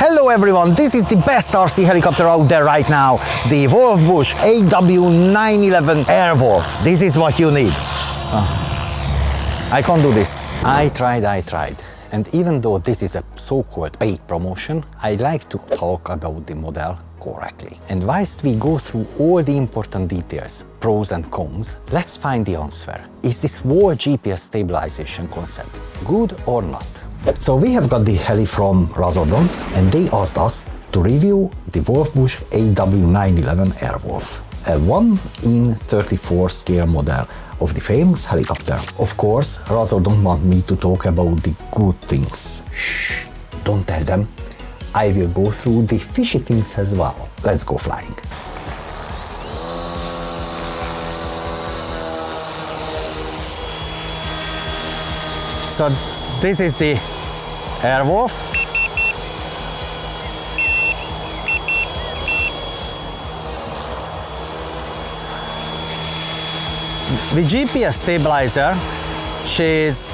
Hello everyone, this is the best RC helicopter out there right now, the Wolfbush AW911 Airwolf. This is what you need. I can't do this. I tried. And even though this is a so-called paid promotion, I like to talk about the model correctly. And whilst we go through all the important details, pros and cons, let's find the answer. Is this wall GPS stabilization concept good or not? So we have got the heli from Razordon, and they asked us to review the Wolfbush AW911 Airwolf, a 1:34 scale model of the famous helicopter. Of course, Razordon want me to talk about the good things. Shh, don't tell them. I will go through the fishy things as well. Let's go flying. So this is the Airwolf. The GPS stabilizer, she's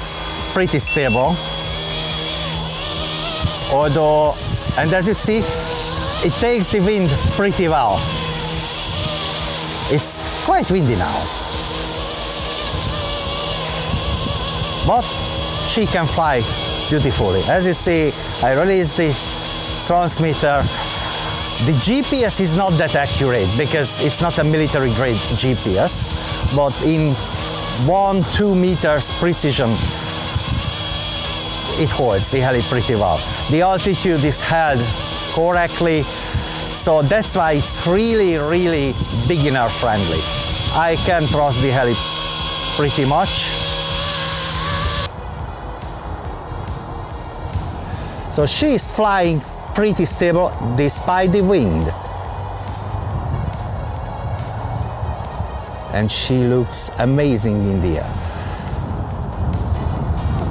pretty stable. Although, and as you see, it takes the wind pretty well. It's quite windy now. But she can fly beautifully. As you see, I released the transmitter. The GPS is not that accurate because it's not a military grade GPS, but in 1-2 meters precision, it holds the heli pretty well. The altitude is held correctly, so that's why it's really beginner friendly. I can trust the heli pretty much. So she is flying pretty stable despite the wind. And she looks amazing in the air.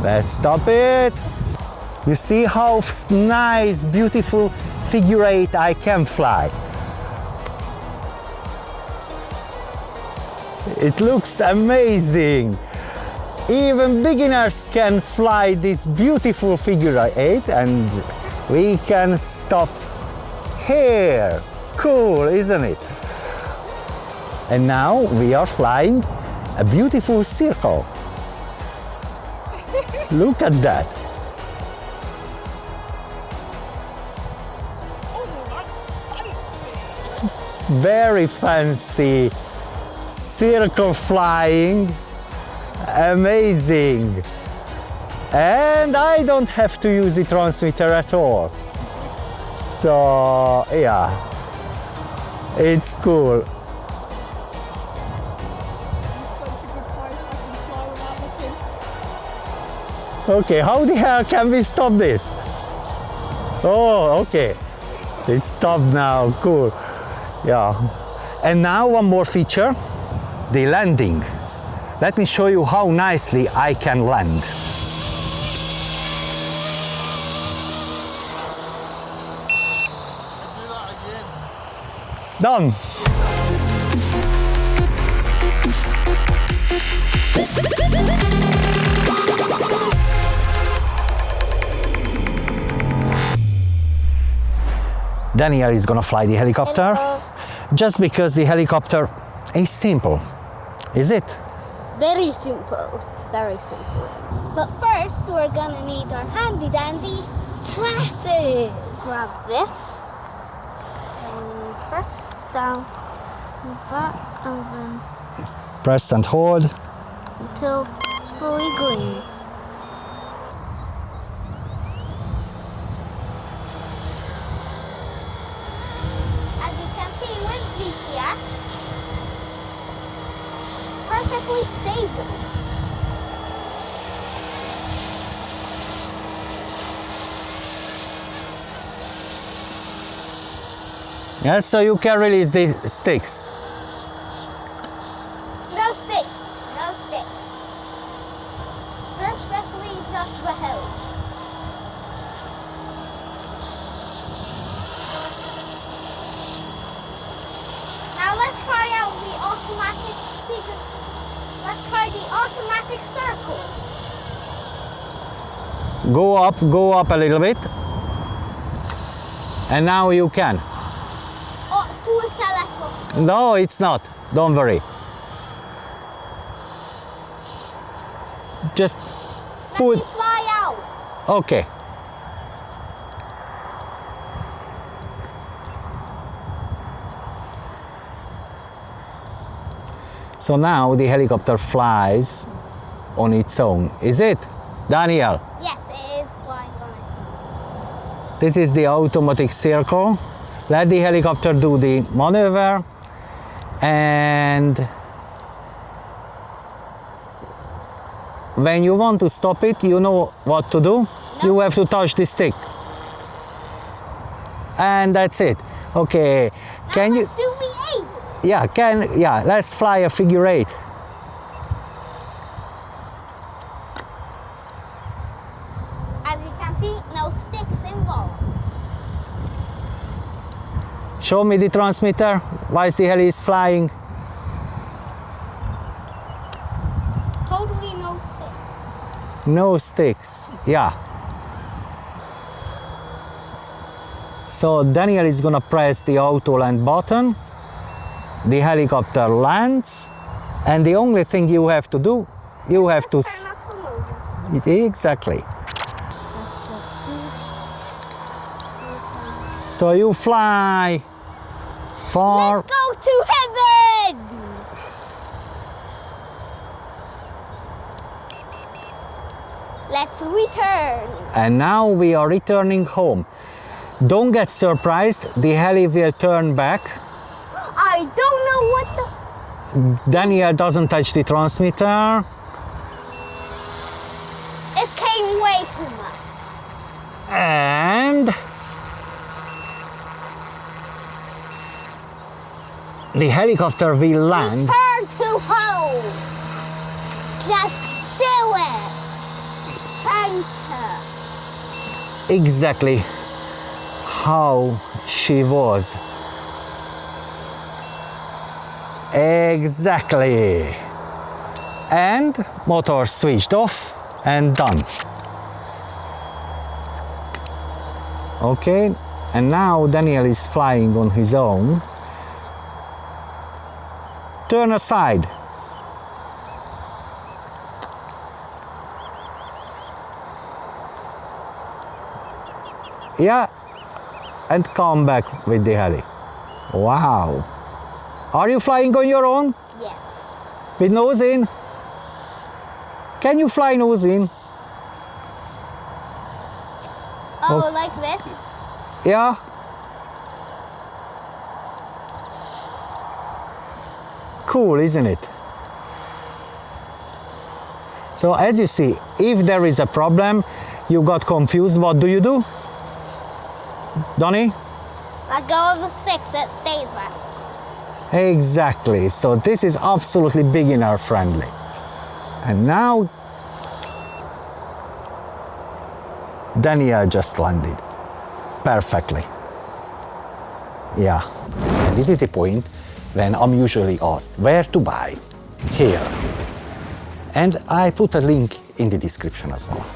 Let's stop it. You see how nice, beautiful figure eight I can fly. It looks amazing. Even beginners can fly this beautiful figure eight, and we can stop here. Cool, isn't it? And now we are flying a beautiful circle. Look at that. Very fancy circle flying. Amazing. And I don't have to use the transmitter at all. So yeah, it's cool. Okay, how the hell can we stop this? Oh, okay. It's stopped now, cool. Yeah. And now one more feature, the landing. Let me show you how nicely I can land. Done. Daniel is gonna fly the helicopter. Hello. Just because the helicopter is simple, is it? Very simple, very simple. But first we're gonna need our handy dandy glasses. Grab this and press down like that, and then Press and hold. until it's fully green. As you can see with GPS, perfectly stable. Yes, so you can release the sticks. No sticks, no sticks. Perfectly just the hose. Now let's try out the automatic figure. Let's try the automatic circle. Go up a little bit. And now you can. Oh, to select one. No, it's not. Don't worry. Just Let me fly out. Okay. So now the helicopter flies on its own. Is it, Daniel? Yes, it is flying on its own. This is the automatic circle. Let the helicopter do the maneuver, and when you want to stop it, you know what to do. No. You have to touch the stick. And that's it. Okay. Can you? Let's do V8. Yeah, let's fly a figure 8. As you can see, no sticks involved. Show me the transmitter whilst the heli is flying. Totally no sticks. No sticks, yeah. So Daniel is gonna press the auto land button. The helicopter lands, and the only thing you have to do, you have to... Turn up the motor. Exactly. So you fly far. Let's go to heaven! Let's return. And now we are returning home. Don't get surprised, the heli will turn back. I don't know what the... Daniel doesn't touch the transmitter. It came way too much. And the helicopter will land. Return to home. Just do it. Enter. Exactly how she was. Exactly. And motor switched off and done. Okay, and now Daniel is flying on his own. Turn aside. Yeah, and come back with the heli. Wow. Are you flying on your own? Yes. With nose in? Can you fly nose in? Oh, like this? Yeah. Cool, isn't it? So as you see, if there is a problem, you got confused, what do you do? Donnie? Let go of the sticks, it stays right. Exactly. So this is absolutely beginner friendly. And now Daniel just landed perfectly. Yeah. And this is the point when I'm usually asked where to buy. Here. And I put a link in the description as well.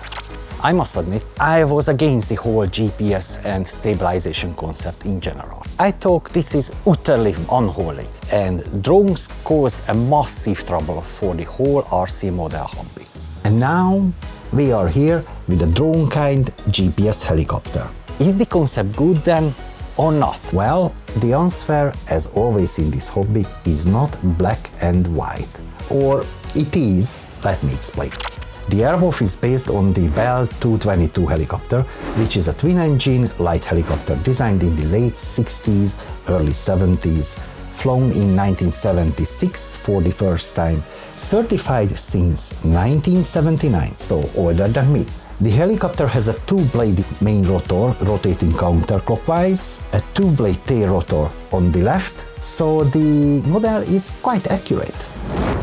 I must admit, I was against the whole GPS and stabilization concept in general. I thought this is utterly unholy, and drones caused a massive trouble for the whole RC model hobby. And now we are here with a drone kind GPS helicopter. Is the concept good then or not? Well, the answer, as always in this hobby, is not black and white. Or it is, let me explain. The Airwolf is based on the Bell 222 helicopter, which is a twin-engine light helicopter designed in the late 60s, early 70s, flown in 1976 for the first time, certified since 1979, so older than me. The helicopter has a two-bladed main rotor rotating counterclockwise, a two-blade tail rotor on the left, so the model is quite accurate.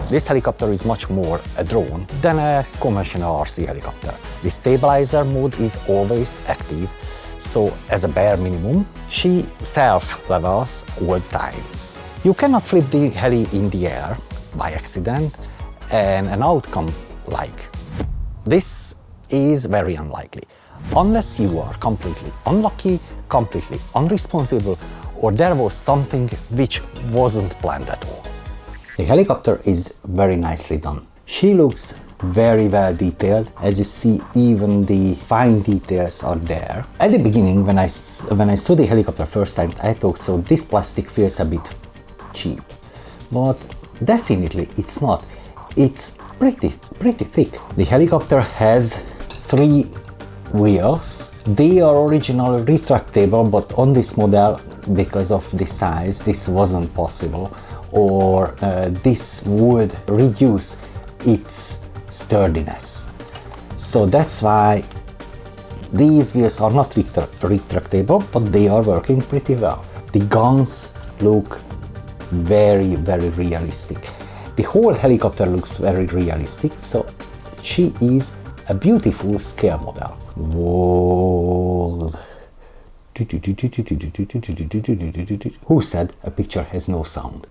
This helicopter is much more a drone than a conventional RC helicopter. The stabilizer mode is always active, so as a bare minimum, she self-levels all times. You cannot flip the heli in the air by accident, and an outcome like this is very unlikely. unless you are completely unlucky, completely unresponsible, or there was something which wasn't planned at all. The helicopter is very nicely done. She looks very well detailed. As you see, even the fine details are there. At the beginning, when I saw the helicopter first time, I thought, so this plastic feels a bit cheap, but definitely it's not. It's pretty thick. The helicopter has 3 wheels. They are originally retractable, but on this model, because of the size, this wasn't possible, or this would reduce its sturdiness. So that's why these wheels are not retractable, but they are working pretty well. The guns look very realistic. The whole helicopter looks very realistic, so she is a beautiful scale model. Whoa. Who said a picture has no sound?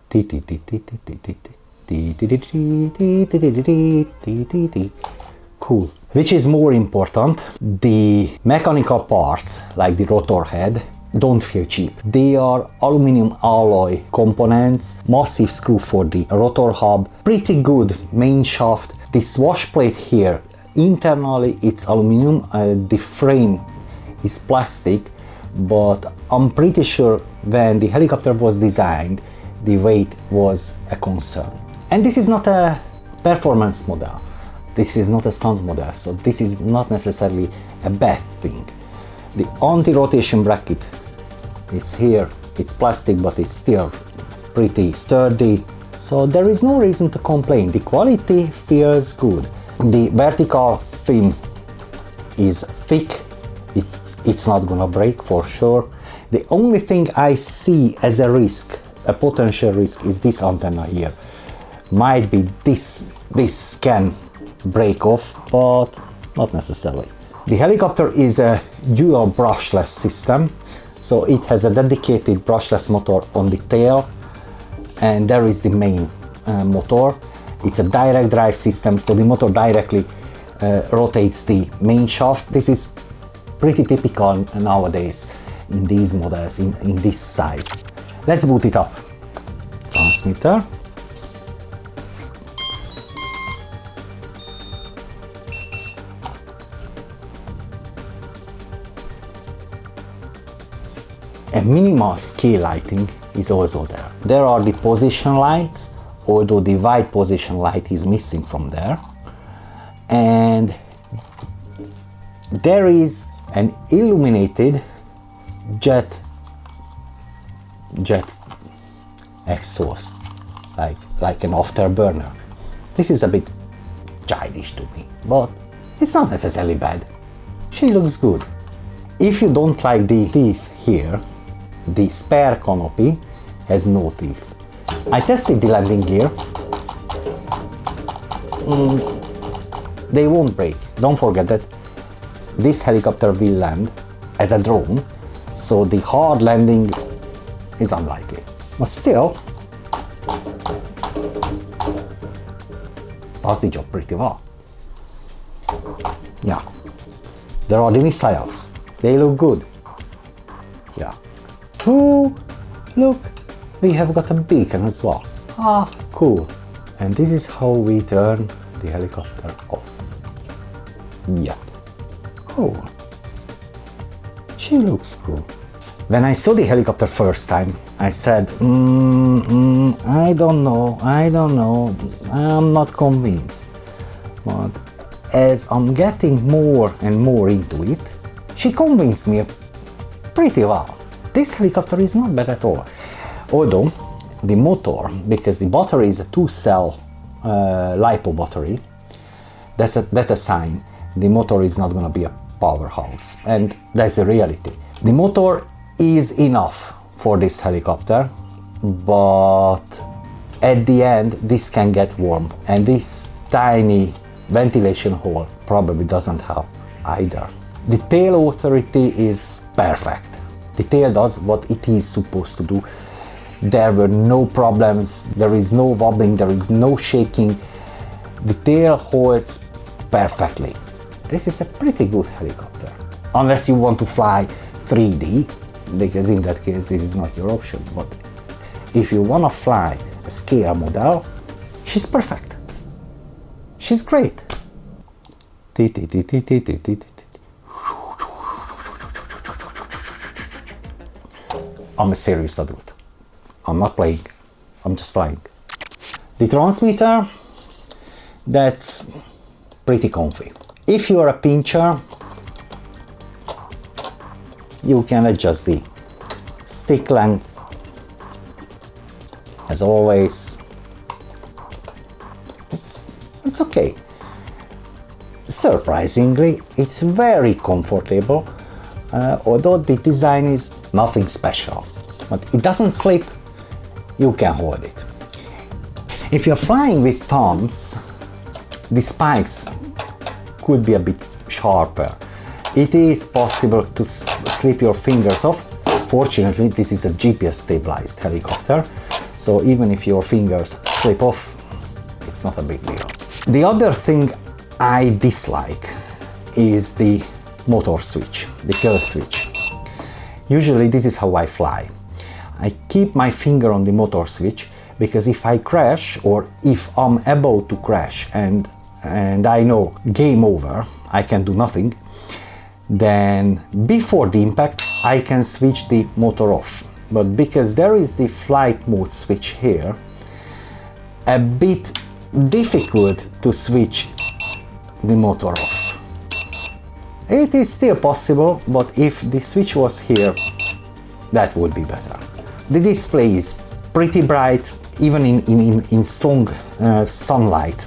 Cool. Which is more important, the mechanical parts like the rotor head don't feel cheap. They are aluminum alloy components, massive screw for the rotor hub, pretty good main shaft. This wash plate here, internally it's aluminum, the frame is plastic, but I'm pretty sure when the helicopter was designed, the weight was a concern. And this is not a performance model. This is not a stunt model, so this is not necessarily a bad thing. The anti-rotation bracket is here. It's plastic, but it's still pretty sturdy. So there is no reason to complain. The quality feels good. The vertical fin is thick. It's not gonna break for sure. The only thing I see as a risk, a potential risk, is this antenna here. Might be this can break off, but not necessarily. The helicopter is a dual brushless system, so it has a dedicated brushless motor on the tail, and there is the main motor. It's a direct drive system, so the motor directly rotates the main shaft. This is pretty typical nowadays in these models, in this size. Let's boot it up. Transmitter. A minimal scale lighting is also there. There are the position lights, although the white position light is missing from there. And there is an illuminated jet exhaust, like an afterburner. This is a bit childish to me, but it's not necessarily bad. She looks good. If you don't like the teeth here, the spare canopy has no teeth. I tested the landing gear. They won't break. Don't forget that this helicopter will land as a drone, so the hard landing is unlikely. But still, does the job pretty well. Yeah. There are the missiles. They look good. Yeah. Oh, look, we have got a beacon as well. Ah, cool. And this is how we turn the helicopter off. Yep. Cool. She looks cool. When I saw the helicopter first time, I said, I don't know, I'm not convinced. But as I'm getting more and more into it, she convinced me pretty well. This helicopter is not bad at all. Although the motor, because the battery is a 2-cell LiPo battery, that's a sign. The motor is not going to be a powerhouse, and that's the reality. The motor is enough for this helicopter, but at the end this can get warm, and this tiny ventilation hole probably doesn't help either. The tail authority is perfect. The tail does what it is supposed to do. There were no problems, there is no wobbling, there is no shaking. The tail holds perfectly. This is a pretty good helicopter. unless you want to fly 3D, because in that case this is not your option. But if you want to fly a scale model, she's perfect. She's great. I'm a serious adult. I'm not playing, I'm just flying. The transmitter, that's pretty comfy. If you are a pincher, you can adjust the stick length. As always, it's okay. Surprisingly, it's very comfortable, although the design is nothing special. But it doesn't slip, you can hold it. If you're flying with thumbs, the spikes could be a bit sharper. It is possible to slip your fingers off. Fortunately, this is a GPS stabilized helicopter, so even if your fingers slip off, it's not a big deal. The other thing I dislike is the motor switch, the kill switch. Usually this is how I fly. I keep my finger on the motor switch because if I crash, or if I'm about to crash and I know game over, I can do nothing, then before the impact I can switch the motor off. But because there is the flight mode switch here, a bit difficult to switch the motor off. It is still possible, but if the switch was here, that would be better. The display is pretty bright, even in strong sunlight.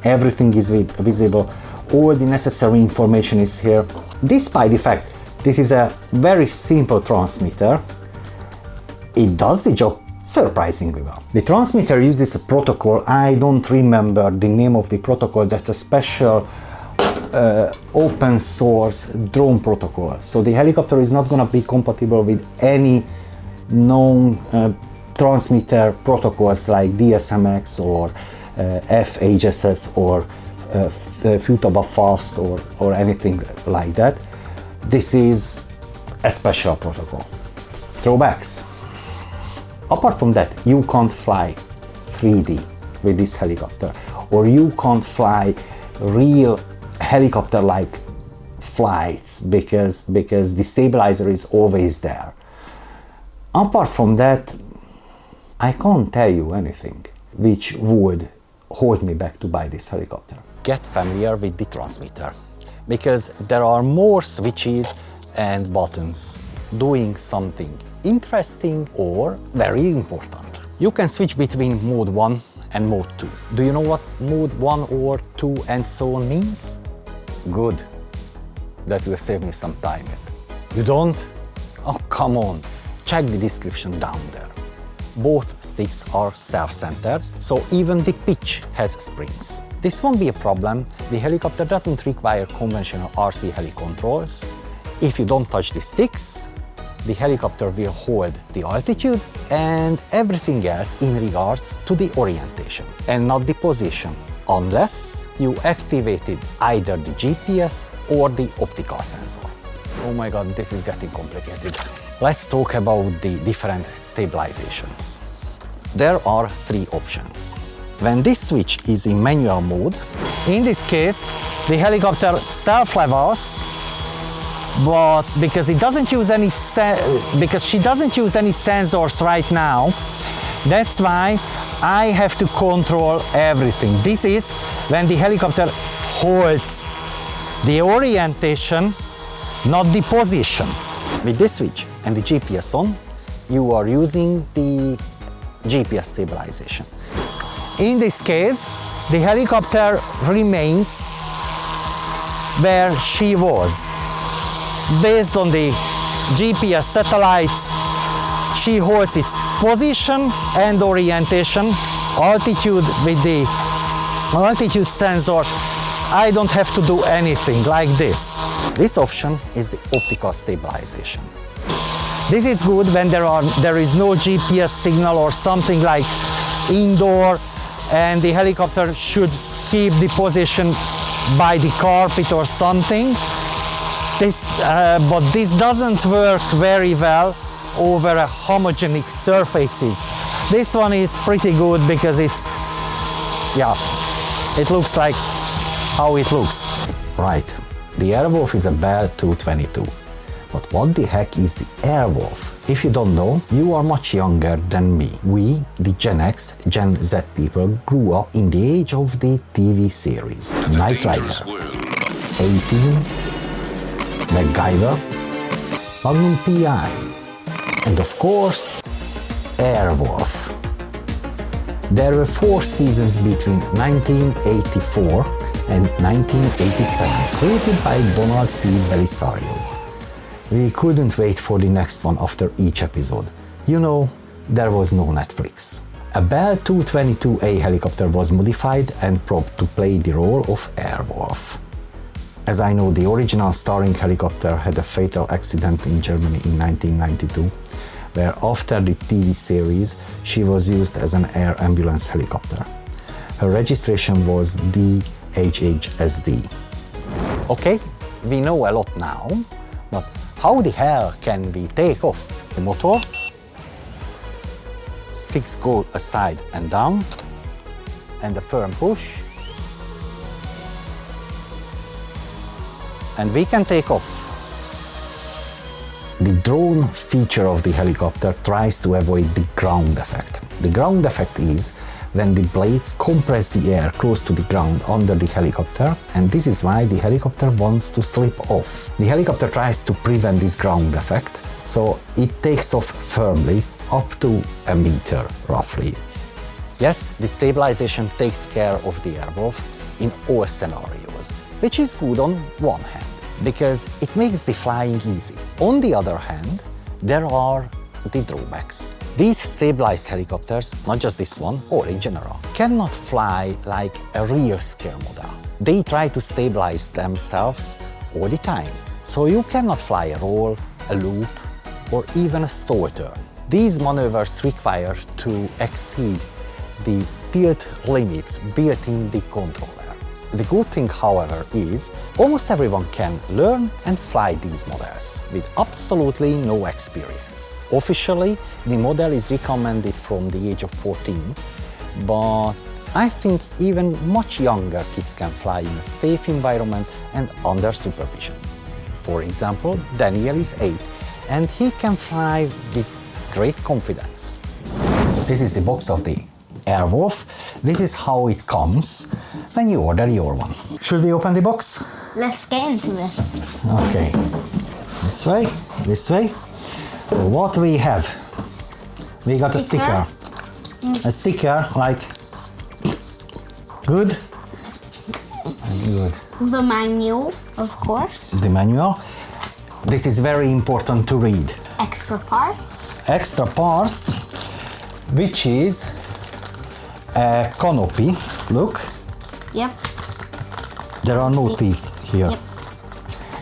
Everything is visible, all the necessary information is here. Despite the fact this is a very simple transmitter, it does the job surprisingly well. The transmitter uses a protocol, I don't remember the name of the protocol, that's a special open source drone protocol. So the helicopter is not going to be compatible with any known transmitter protocols like DSMX or FHSS or Futaba Fast or anything like that. This is a special protocol. Drawbacks. Apart from that, you can't fly 3D with this helicopter, or you can't fly real helicopter-like flights because the stabilizer is always there. Apart from that, I can't tell you anything which would hold me back to buy this helicopter. Get familiar with the transmitter, because there are more switches and buttons doing something interesting or very important. You can switch between mode 1 and mode 2. Do you know what mode 1 or 2 and so on means? Good. That will save me some time. You don't? Oh, come on. Check the description down there. Both sticks are self-centered, so even the pitch has springs. This won't be a problem. The helicopter doesn't require conventional RC heli controls. If you don't touch the sticks, the helicopter will hold the altitude and everything else in regards to the orientation and not the position, unless you activated either the GPS or the optical sensor. Oh my god, this is getting complicated. Let's talk about the different stabilizations. There are 3 options. When this switch is in manual mode, in this case, the helicopter self-levels, but because she doesn't use any sensors right now, that's why I have to control everything. This is when the helicopter holds the orientation, not the position. With this switch and the GPS on, you are using the GPS stabilization. In this case, the helicopter remains where she was. Based on the GPS satellites, she holds its position and orientation, altitude with the altitude sensor. I don't have to do anything like this. This option is the optical stabilization. This is good when there is no GPS signal or something like indoor, and the helicopter should keep the position by the carpet or something. but this doesn't work very well over a homogeneous surfaces. This one is pretty good because it's, yeah, it looks like how it looks. Right, the Airwolf is a Bell 222. But what the heck is the Airwolf? If you don't know, you are much younger than me. We, the Gen X, Gen Z people, grew up in the age of the TV series Knight Rider, 18, MacGyver, Magnum PI, and of course, Airwolf. There were 4 seasons between 1984 and 1987, created by Donald P. Belisario. We couldn't wait for the next one after each episode. You know, there was no Netflix. A Bell 222A helicopter was modified and propped to play the role of Airwolf. As I know, the original starring helicopter had a fatal accident in Germany in 1992, where after the TV series, she was used as an air ambulance helicopter. Her registration was DHHSD. Okay, we know a lot now, but how the hell can we take off the motor? Sticks go aside and down, and a firm push, and we can take off. The drone feature of the helicopter tries to avoid the ground effect. The ground effect is when the blades compress the air close to the ground under the helicopter, and this is why the helicopter wants to slip off. The helicopter tries to prevent this ground effect, so it takes off firmly up to a meter, roughly. Yes, the stabilization takes care of the Airwolf in all scenarios, which is good on one hand, because it makes the flying easy. On the other hand, there are the drawbacks. These stabilized helicopters, not just this one, or in general, cannot fly like a real scale model. They try to stabilize themselves all the time, so you cannot fly a roll, a loop, or even a stall turn. These maneuvers require to exceed the tilt limits built in the controller. The good thing, however, is almost everyone can learn and fly these models with absolutely no experience. Officially, the model is recommended from the age of 14, but I think even much younger kids can fly in a safe environment and under supervision. For example, Daniel is 8 and he can fly with great confidence. This is the box of the Airwolf. This is how it comes when you order your one. Should we open the box? Let's get into this. Okay, this way, this way. So what we have? We got a sticker. A sticker like good. Good. The manual, of course. The manual. This is very important to read. Extra parts. Extra parts, which is a canopy. Look. Yep. There are no teeth here. Yep.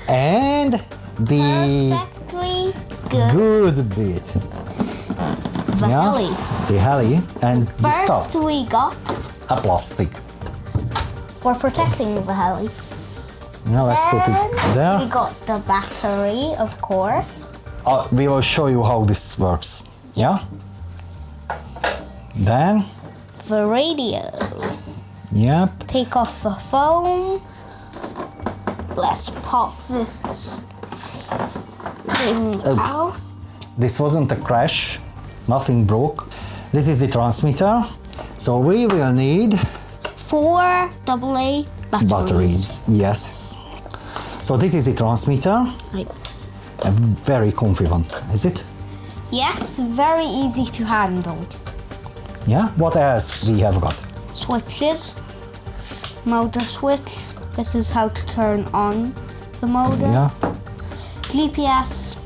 And the Perfectly good. good bit. The heli. The heli and the First stuff. we got A plastic. for protecting the heli. Now let's put it We there. got the battery, of course. We will show you how this works. Yeah? Then, The radio. yep. Take off the foam. Let's pop this thing Oops. out. This wasn't a crash. Nothing broke. This is the transmitter. So we will need 4 AA batteries. batteries. Yes. So this is the transmitter. Right. A very comfy one, is it? Yes, very easy to handle. Yeah? What else we have got? Switches. Motor switch. This is how to turn on the motor. Yeah. GPS.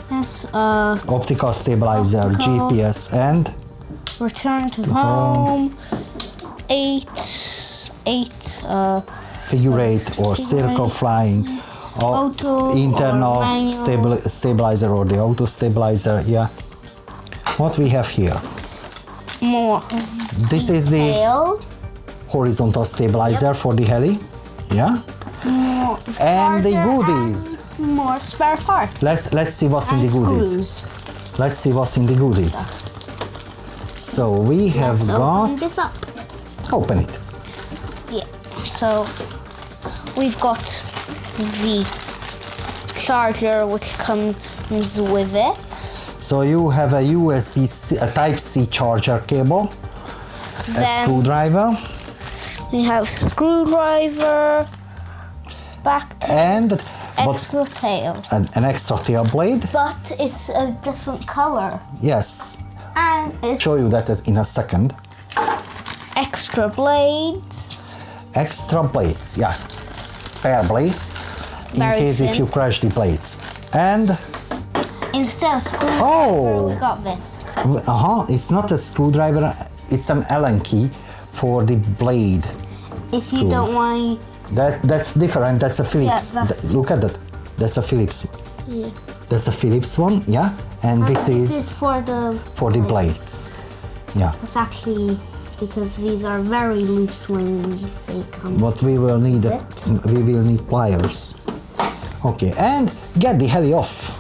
Yes, Optical stabilizer, Optical. GPS, and return to home. 8 figure eight or Figure circle eight. flying. Or Auto internal or manual. stabilizer or the auto stabilizer. Yeah. What we have here? More. This is the Tail. horizontal stabilizer for the heli. Yeah. More more And the charger goodies. and some more spare parts. Let's see what's in And the goodies. screws. Let's see what's in the goodies. So we have Let's got. open this up. Open it. Yeah. So we've got the charger which comes with it. So you have a USB-C, a Type-C charger cable, a Then screwdriver, we have screwdriver, and extra tail. an extra tail blade. But it's a different color. Yes, And it's show you that in a second. extra blades. Extra blades, yeah, spare blades in Very case if thin. you crash the blades. And Instead of screwdriver, Oh. we got this. it's not a screwdriver, it's an Allen key for the blade. If you don't Screws. want, That's different. That's a Phillips. that's- Look at that. That's a Phillips. yeah. That's a Phillips one, yeah. And this is for the. for the blades. Yeah. It's actually because these are very loose when they come. But we will need Bit. we will need pliers. Okay, and get the heli off.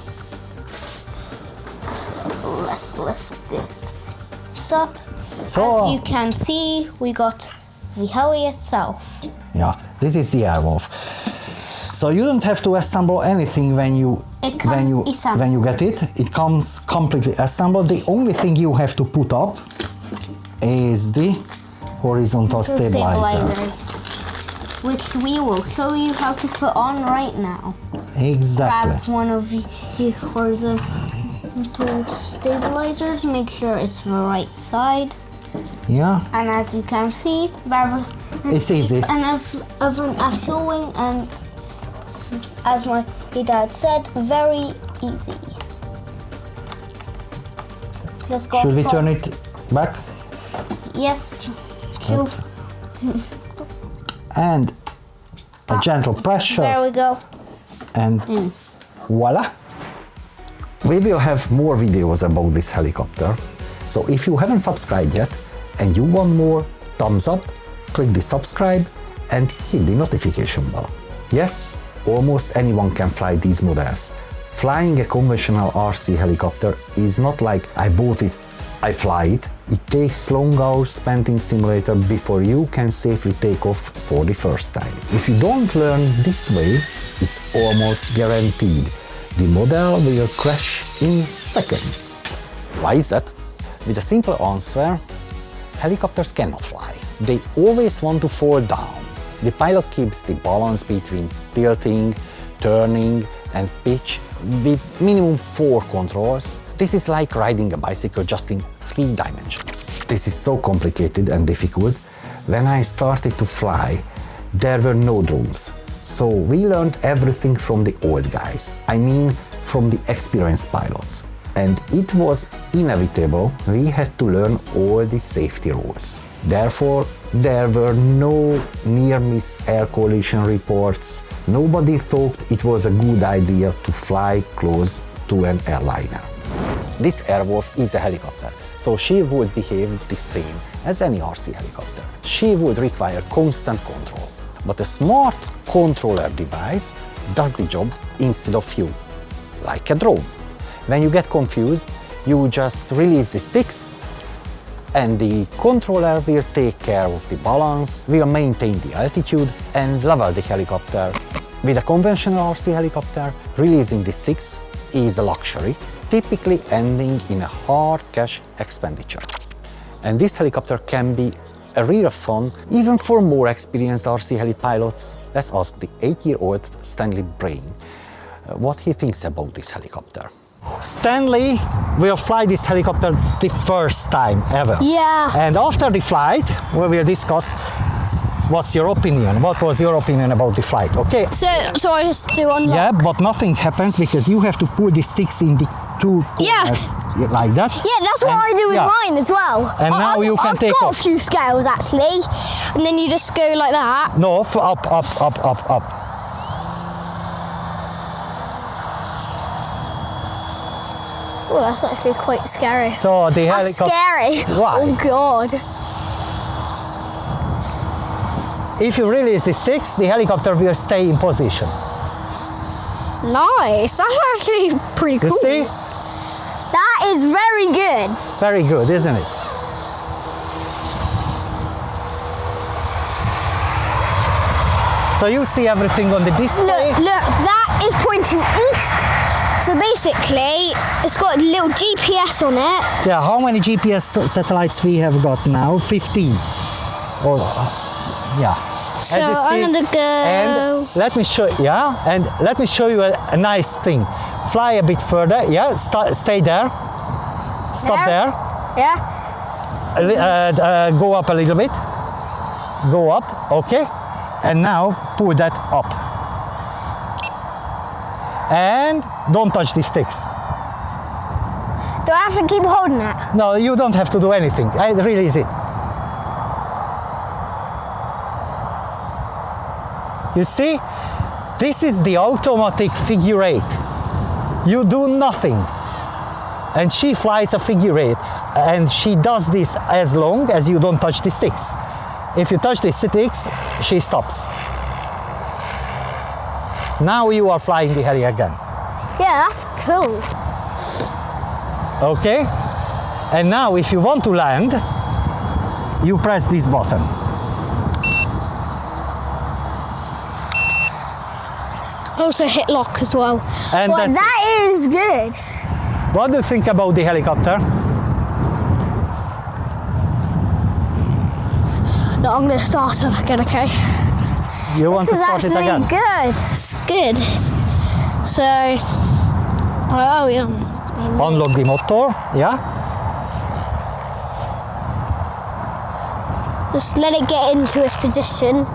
So let's lift this up. So As you can see, we got the heli itself. yeah, this is the Airwolf. So you don't have to assemble anything when you It comes assembled. when you get it. It comes completely assembled. The only thing you have to put up is the horizontal stabilizers. Which we will show you how to put on right now. Exactly. Grab one of the horizontal stabilizers, make sure it's the right side. Yeah, And as you can see, it's easy. And of an showing, and as my dad said, very easy. Just go. Should we turn it back? Yes. Let's- And a gentle pressure. There we go. And voila! We will have more videos about this helicopter. So if you haven't subscribed yet and you want more, thumbs up, click the subscribe and hit the notification bell. Yes, almost anyone can fly these models. Flying a conventional RC helicopter is not like I bought it, I fly it. It takes long hours spent in simulator before you can safely take off for the first time. If you don't learn this way, it's almost guaranteed the model will crash in seconds. Why is that? With a simple answer, helicopters cannot fly. They always want to fall down. The pilot keeps the balance between tilting, turning and pitch with minimum 4 controls. This is like riding a bicycle just in 3 dimensions. This is so complicated and difficult. When I started to fly, there were no drones. So we learned everything from the old guys. I mean, from the experienced pilots. And it was inevitable, we had to learn all the safety rules. Therefore, there were no near-miss air collision reports. Nobody thought it was a good idea to fly close to an airliner. This Airwolf is a helicopter, so she would behave the same as any RC helicopter. She would require constant control, but a smart controller device does the job instead of you, like a drone. When you get confused, you just release the sticks and the controller will take care of the balance, will maintain the altitude and level the helicopter. With a conventional RC helicopter, releasing the sticks is a luxury, typically ending in a hard cash expenditure. And this helicopter can be a real fun, even for more experienced RC heli pilots. Let's ask the 8-year-old Stanley Brain what he thinks about this helicopter. Stanley will fly this helicopter the first time ever. Yeah. And after the flight, we will discuss what's your opinion. What was your opinion about the flight? Okay. So I just do unlock. Yeah, but nothing happens because you have to pull the sticks in the 2 corners like that. Yeah, that's what I do with mine as well. And now you can take I've got off. a few scales actually, and then you just go like that. No, up, up, up, up, up. Oh, that's actually quite scary. So the That's helicopter. scary. Why? Oh God. if you release the sticks, the helicopter will stay in position. Nice. That's actually pretty cool. You see? That is very good. Very good, isn't it? So you see everything on the display? Look, that is pointing east. So basically, it's got a little GPS on it. Yeah, how many GPS satellites we have got now? 15. Or, yeah. So I'm gonna go. And let me show, yeah, and let me show you a nice thing. Fly a bit further, yeah, stay there. Stop there. Yeah. Go up a little bit. Go up, okay. And now pull that up. And don't touch the sticks. Do I have to keep holding it? No, you don't have to do anything. I release it. You see, this is the automatic figure 8. You do nothing. And she flies a figure 8. And she does this as long as you don't touch the sticks. If you touch the sticks, she stops. Now you are flying the heli again. Yeah, that's cool. Okay? And now if you want to land, you press this button. Also hit lock as well. And well, that is good. What do you think about the helicopter? No, I'm going to start it again, okay? You want to start it again? This is actually good. It's good. So, oh yeah. Unlock the motor, yeah? Just let it get into its position.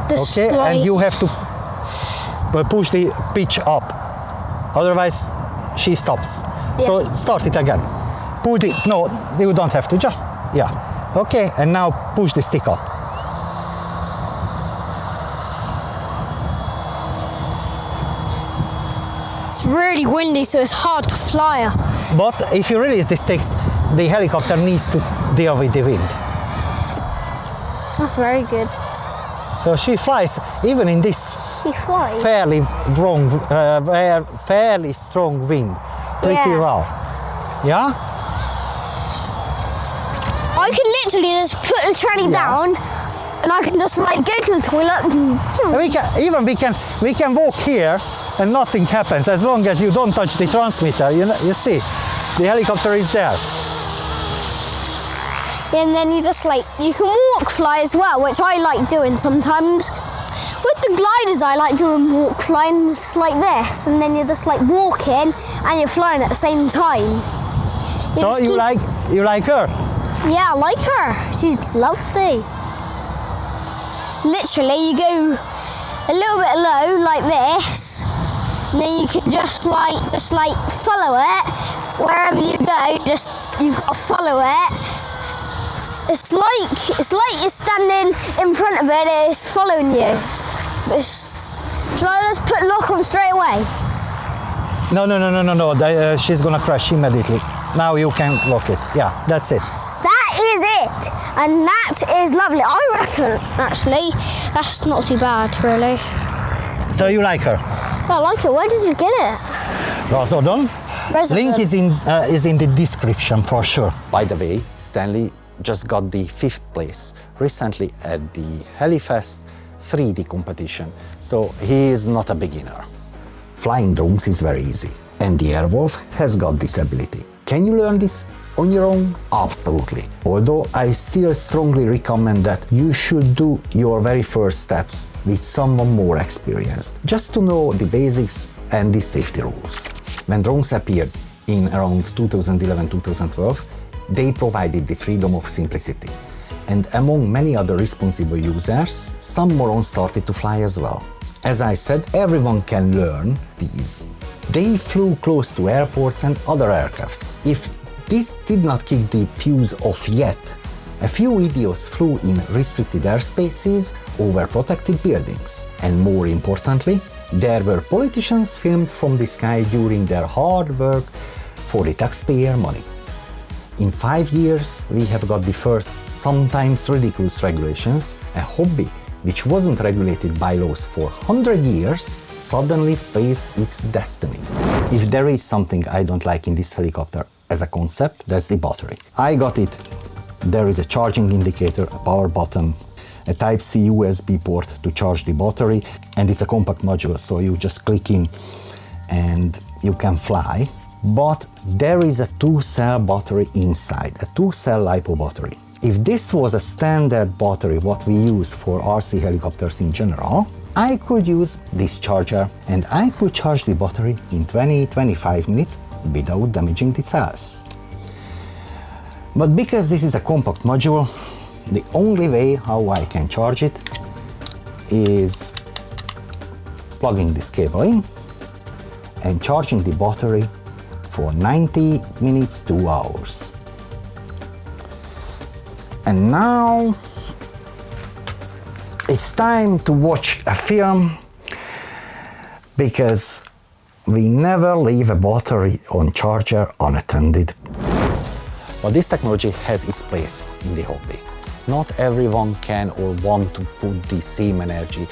Just Okay, like, and you have to push the pitch up. Otherwise, she stops. Yeah. So start it again. Put it, no, you don't have to, just, yeah. Okay, and now push the stick up. it's really windy, so it's hard to fly. But if you release the sticks, the helicopter needs to deal with the wind. That's very good. So she flies even in this She flies. fairly strong wind pretty Yeah. well. Yeah? I can literally just put the tranny down, and I can just like go to the toilet. We can walk here and nothing happens as long as you don't touch the transmitter. You see, the helicopter is there. And then you just like, you can walk fly as well, which I like doing sometimes. With the gliders, I like doing walk flying like this, and then you're just like walking and you're flying at the same time. So you like her? Yeah, I like her. She's lovely. Literally, you go a little bit low like this, and then you can just follow it wherever you go. You've got to follow it. It's like you're standing in front of it. It's following you. Shall I just put lock on straight away? No. She's gonna crash immediately. Now you can lock it. Yeah, that's it. That is it, and that is lovely. I reckon, actually, that's not too bad, really. So you like her? I like it. Where did you get it? Razordon. Razordon. Link is in the description for sure. By the way, Stanley just got the 5th place recently at the HeliFest 3D competition, so he is not a beginner. Flying drones is very easy, and the Airwolf has got this ability. Can you learn this on your own? Absolutely. Although I still strongly recommend that you should do your very first steps with someone more experienced, just to know the basics and the safety rules. When drones appeared in around 2011-2012, they provided the freedom of simplicity. And among many other responsible users, some morons started to fly as well. As I said, everyone can learn these. They flew close to airports and other aircrafts. If this did not kick the fuse off yet, a few idiots flew in restricted airspaces over protected buildings. And more importantly, there were politicians filmed from the sky during their hard work for the taxpayer money. In 5 years, we have got the first, sometimes ridiculous regulations, a hobby which wasn't regulated by laws for 100 years, suddenly faced its destiny. If there is something I don't like in this helicopter as a concept, that's the battery. I got it. There is a charging indicator, a power button, a Type-C USB port to charge the battery, and it's a compact module, so you just click in and you can fly. But there is a 2-cell battery inside, a 2-cell LiPo battery. If this was a standard battery, what we use for RC helicopters in general, I could use this charger and I could charge the battery in 20-25 minutes without damaging the cells. But because this is a compact module, the only way how I can charge it is plugging this cable in and charging the battery for 90 minutes, 2 hours. And now it's time to watch a film, because we never leave a battery on charger unattended. But this technology has its place in the hobby. Not everyone can or want to put the same energy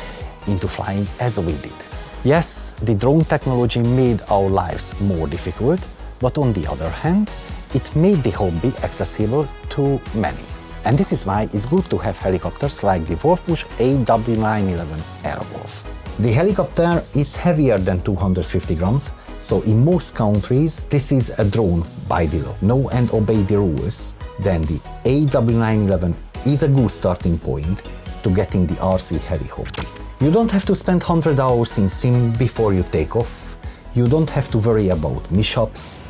into flying as we did. Yes, the drone technology made our lives more difficult, but on the other hand, it made the hobby accessible to many. And this is why it's good to have helicopters like the Wolfbush AW911 Airwolf. The helicopter is heavier than 250 grams, so in most countries this is a drone by the law. Know and obey the rules, then the AW911 is a good starting point to get in the RC heli hobby. You don't have to spend 100 hours in sim before you take off, you don't have to worry about mishaps,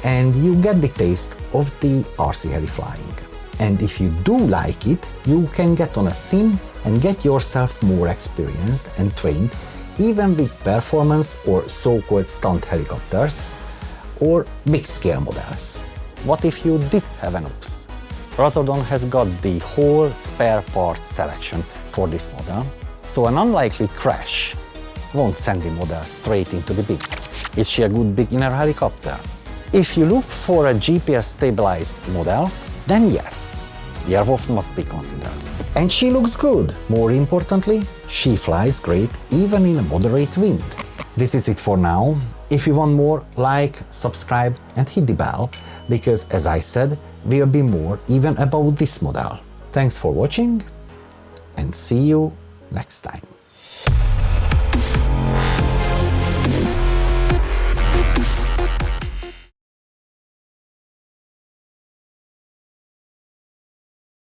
and you get the taste of the RC heli flying. And if you do like it, you can get on a sim and get yourself more experienced and trained, even with performance or so-called stunt helicopters or big scale models. What if you did have an oops? Razordon has got the whole spare parts selection for this model, so an unlikely crash won't send the model straight into the bin. Is she a good beginner helicopter? If you look for a GPS stabilized model, then yes, the Airwolf must be considered. And she looks good. More importantly, she flies great even in a moderate wind. This is it for now. If you want more, like, subscribe and hit the bell, because as I said, there'll be more even about this model. Thanks for watching and see you next time.